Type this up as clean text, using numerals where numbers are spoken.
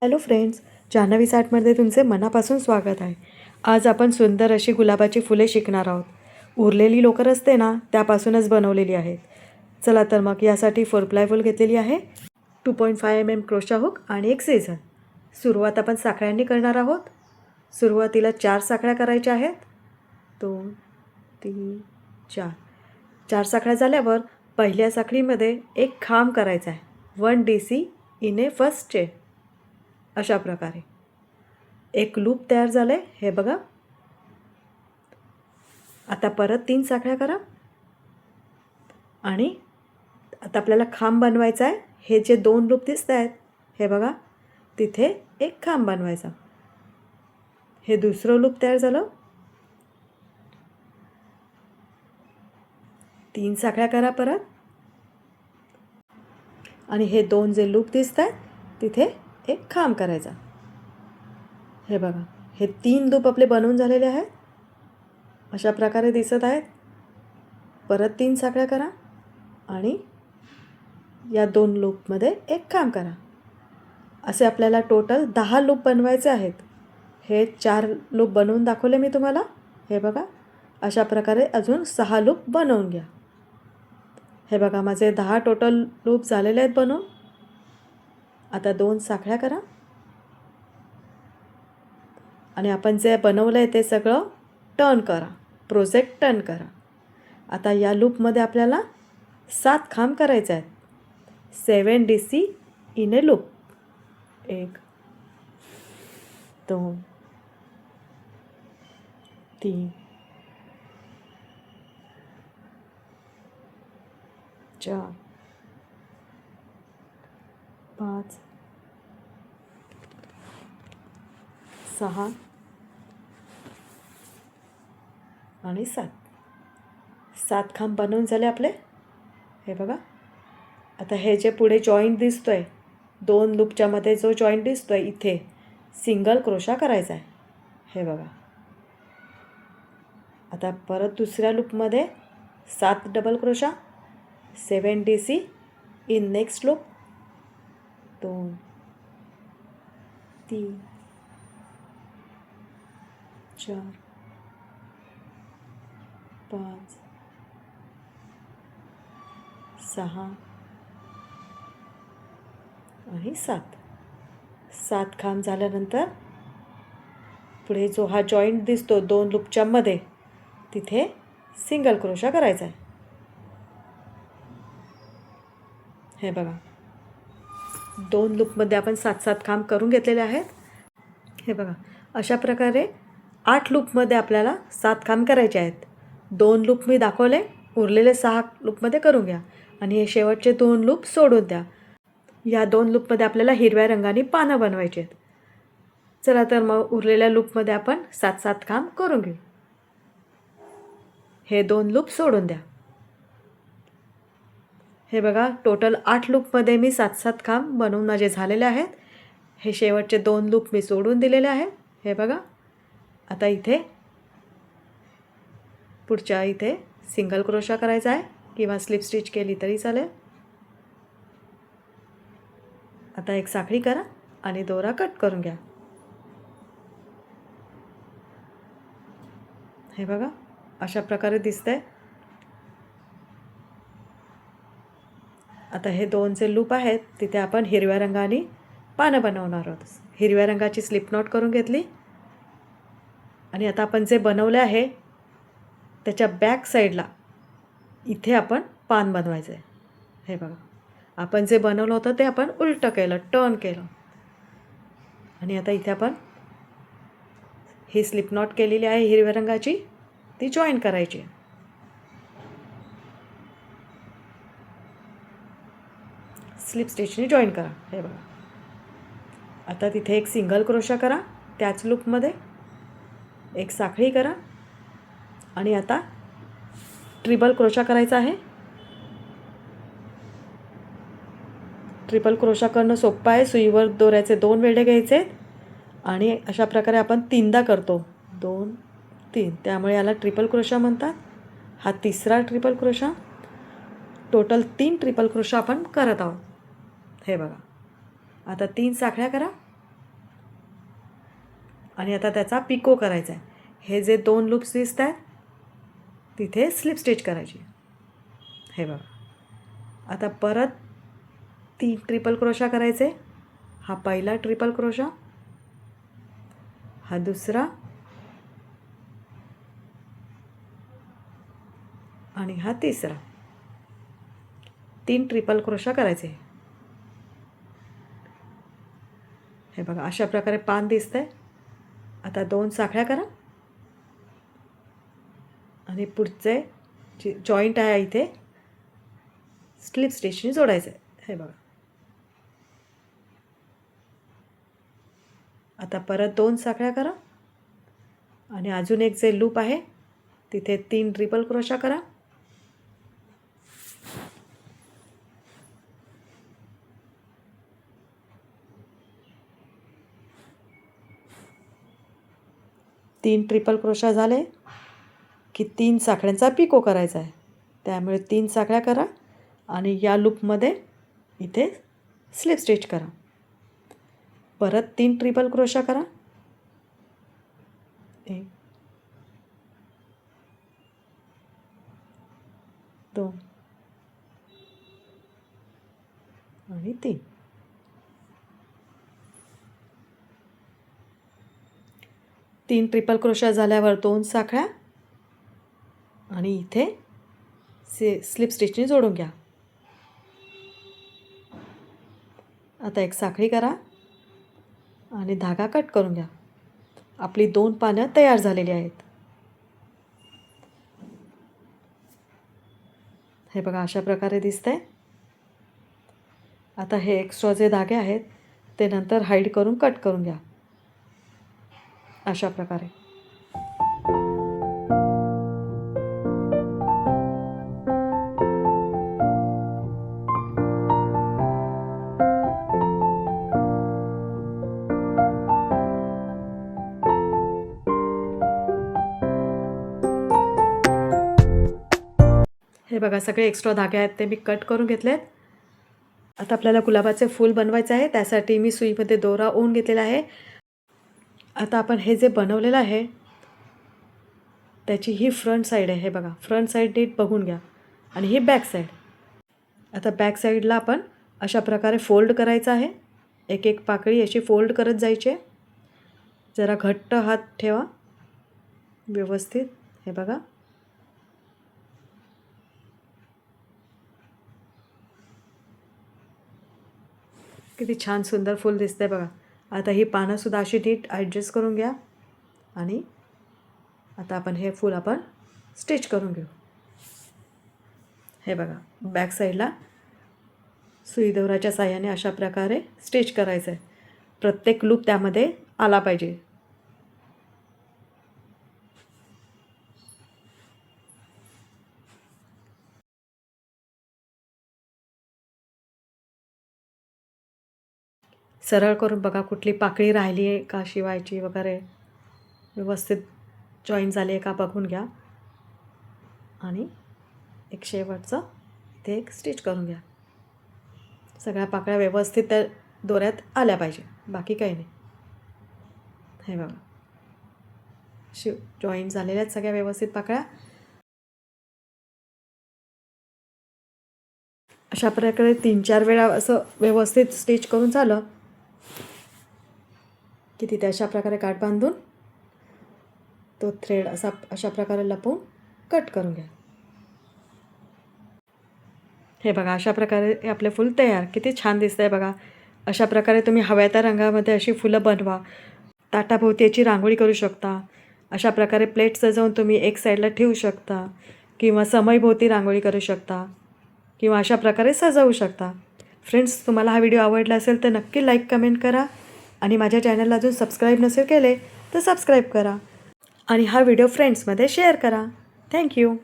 Hello friends, Janhvi साठमध्ये तुमचे मनापासून स्वागत आहे. आज आपण सुंदर अशी गुलाबाची फुले शिकणार आहोत. उरलेली लोकर असते ना, त्यापासूनच बनवलेली आहेत. चला तर मग यासाठी 4 फूल घेतलेली आहे, 2.5 mm क्रोशा हुक आणि एक सीझर. सुरुवात आपण साखळ्यांनी करणार आहोत. सुरुवातीला 4 साखळ्या करायच्या आहेत. 2 3 4. 4 साखळ्या झाल्यावर पहिल्या साखळीमध्ये एक खांब करायचा आहे. 1 DC in A first chain. अशा प्रकारे एक लूप तयार झाले, हे बघा. आता परत 3 साखळ्या करा आणि आता आपल्याला खांब बनवायचा आहे. हे जे 2 लूप दिसत आहेत, हे बघा, तिथे एक खांब बनवायचा. हे दुसरं लूप तयार झालं. 3 साखळ्या करा परत आणि हे 2 जे लूप दिसत आहेत, तिथे एक खांब करायचा. हे बघा, हे 3 लूप आपले बनवून झालेले आहेत. अशा प्रकारे दिसत आहेत. परत 3 साखळ्या करा आणि या 2 लूपमध्ये एक खांब करा. असे आपल्याला टोटल 10 लूप बनवायचे आहेत. हे 4 लूप बनवून दाखवले मी तुम्हाला. हे बघा, अशा प्रकारे अजून 6 लूप बनवून घ्या. हे बघा, माझे 10 टोटल लूप झालेले आहेत बनवून. आता 2 साखळ्या करा आणि आपण जे बनवलं आहे ते सगळं टर्न करा. प्रोजेक्ट टर्न करा. आता या लूपमध्ये आपल्याला 7 खांब करायचे आहेत. 7 DC इन ए लूप. 1 2 3 4 5 6 आणि 7 खांब बनवून झाले आपले. हे बघा, आता हे जे पुढे जॉईंट दिसतो आहे, 2 लूपच्या मध्ये जो जॉईंट दिसतो आहे, इथे सिंगल क्रोशा करायचा आहे. हे बघा, आता परत दुसऱ्या लूपमध्ये 7 double crochet. 7 DC in next loop. 2 3 4 5 6 आणि 7 खांब झाल्यानंतर पुढे जो हा जॉईंट दिसतो 2 लूपच्या मध्ये, तिथे सिंगल क्रोशा करायचा आहे. हे बघा, 2 लूपमध्ये आपण 7 खांब करून घेतलेले आहेत. हे बघा, अशा प्रकारे 8 लूपमध्ये आपल्याला 7 खांब करायचे आहेत. 2 लूप मी दाखवले, उरलेले 6 लूपमध्ये करून घ्या आणि हे शेवटचे 2 लूप सोडून द्या. या 2 लूपमध्ये आपल्याला हिरव्या रंगाने पानं बनवायची आहेत. चला तर मग उरलेल्या लूपमध्ये आपण 7 खांब करून घेऊ. हे 2 लूप सोडून द्या. हे बघा, टोटल 8 लूपमध्ये मी 7 खांब बनवून माझे झालेले आहेत. हे शेवटचे 2 लूप मी सोडून दिलेले आहेत. हे बघा, आता इथे पुढच्या इथे सिंगल क्रोशा करायचा आहे किंवा स्लिप स्टिच केली तरी चालेल. आता एक साखळी करा आणि दोरा कट करून घ्या. हे बघा, अशा प्रकारे दिसतंय. आता हे 2 जे लूप आहेत, तिथे आपण हिरव्या रंगाने पानं बनवणार आहोत. हिरव्या रंगाची स्लिप नॉट करून घेतली आणि आता आपण जे बनवले आहे त्याच्या बॅक साईडला इथे आपण पान बनवायचं आहे. हे बघा, आपण जे बनवलं होतं ते आपण उलटं केलं, टर्न केलं आणि आता इथे आपण ही स्लिप नॉट केलेली आहे हिरव्या रंगाची, ती जॉईन करायची. स्लिप स्टिचने जॉईन करा. हे बघा, आता तिथे एक सिंगल क्रोशा करा. त्याच लूपमध्ये एक साखळी करा आणि आता ट्रिपल क्रोशा करायचा आहे. ट्रिपल क्रोशा करणं सोपं आहे. सुईवर दोऱ्याचे 2 वेढे घ्यायचे आणि अशा प्रकारे आपण 3दा करतो. 2 3, त्यामुळे याला ट्रिपल क्रोशा म्हणतात. हा तिसरा triple crochet. Total 3 triple crochet आपण करत आहोत. हे बघा, आता 3 साखळ्या करा आणि आता त्याचा पिको करायचा आहे. हे जे 2 लूप्स दिसत आहेत तिथे स्लिप स्टिच करायची. हे बघा. आता परत 3 ट्रिपल क्रोशा करायचे. हा पहिला ट्रिपल क्रोशा, हा दुसरा आणि हा तिसरा. 3 ट्रिपल क्रोशा करायचे. हे बघा अशा प्रकारे पान दिसतंय. आता 2 साखळ्या करा आणि पुढचे जे जॉईंट आहे इथे स्लिप स्टिचने जोडायचं आहे. हे बघा. आता परत 2 साखळ्या करा आणि अजून एक जे लूप आहे तिथे 3 ट्रिपल क्रोशा करा. तीन ट्रिपल क्रोशा झाले की 3 साखळ्यांचा पिको करायचा आहे. त्यामुळे 3 साखळ्या करा आणि या लूपमध्ये इथे स्लिप स्टिच करा. परत 3 ट्रिपल क्रोशा करा. 1 2 आणि 3. 3 ट्रिपल क्रोशा झाल्यावर 2 साखळ्या आणि इथे स्लिप स्टिचने जोडून घ्या. आता एक साखळी करा आणि धागा कट करून घ्या. आपली 2 पानं तयार झालेली आहेत. हे बघा अशा प्रकारे दिसतंय. आता हे एक्स्ट्रा जे धागे आहेत ते नंतर हाईड करून कट करून घ्या अशा प्रकारे. हे बघा सगळे एक्स्ट्रा धागे आहेत ते मी कट करून घेतलेत. आता आपल्याला गुलाबाचे फूल बनवायचे आहे. त्यासाठी मी सुईमध्ये दोरा ओवून घेतलेला आहे. आता आपण हे जे बनवलेलं आहे त्याची ही फ्रंट साईड आहे. हे बघा फ्रंट साईड नीट बघून घ्या आणि ही बॅक साईड. आता बॅक साईडला आपण अशा प्रकारे फोल्ड करायचं आहे. एक एक पाकळी अशी फोल्ड करत जायची. जरा घट्ट हात ठेवा व्यवस्थित. हे बघा किती छान सुंदर फूल दिसतंय बघा. आता ही पानंसुद्धा अशी नीट ॲडजस्ट करून घ्या आणि आता आपण हे फूल आपण स्टिच करून घेऊ. हे बघा बॅक साईडला सुई दोऱ्याच्या साहाय्याने अशा प्रकारे स्टिच करायचं आहे. प्रत्येक लूप त्यामध्ये आला पाहिजे. सरळ करून बघा कुठली पाकळी राहिली आहे का शिवायची वगैरे, व्यवस्थित जॉईन झाली आहे का बघून घ्या आणि एक शेवटचं इथे एक स्टिच करून घ्या. सगळ्या पाकळ्या व्यवस्थित त्या दोऱ्यात आल्या पाहिजे, बाकी काही नाही. हे बघा जॉईन झालेल्या आहेत सगळ्या व्यवस्थित पाकळ्या. अशा प्रकारे 3-4 वेळा असं व्यवस्थित स्टिच करून झालं की तिथे अशा प्रकारे गाठ बांधून तो थ्रेड अशा प्रकारे लपवून कट करून घ्या. हे बघा अशा प्रकारे आपले फूल तयार. किती छान दिसतंय बघा. अशा प्रकारे तुम्ही हव्या त्या रंगामध्ये अशी फुलं बनवा. ताटाभोवती याची रांगोळी करू शकता. अशा प्रकारे प्लेट सजवून तुम्ही एक साईडला ठेवू शकता किंवा समईभोवती रांगोळी करू शकता किंवा अशा प्रकारे सजवू शकता. फ्रेंड्स, तुम्हाला हा व्हिडिओ आवडला असेल तर नक्की लाईक कमेंट करा आणि माझ्या चॅनलला अजून सबस्क्राईब नसेल केले तर सबस्क्राईब करा आणि हा व्हिडिओ फ्रेंड्समध्ये शेअर करा. थँक्यू.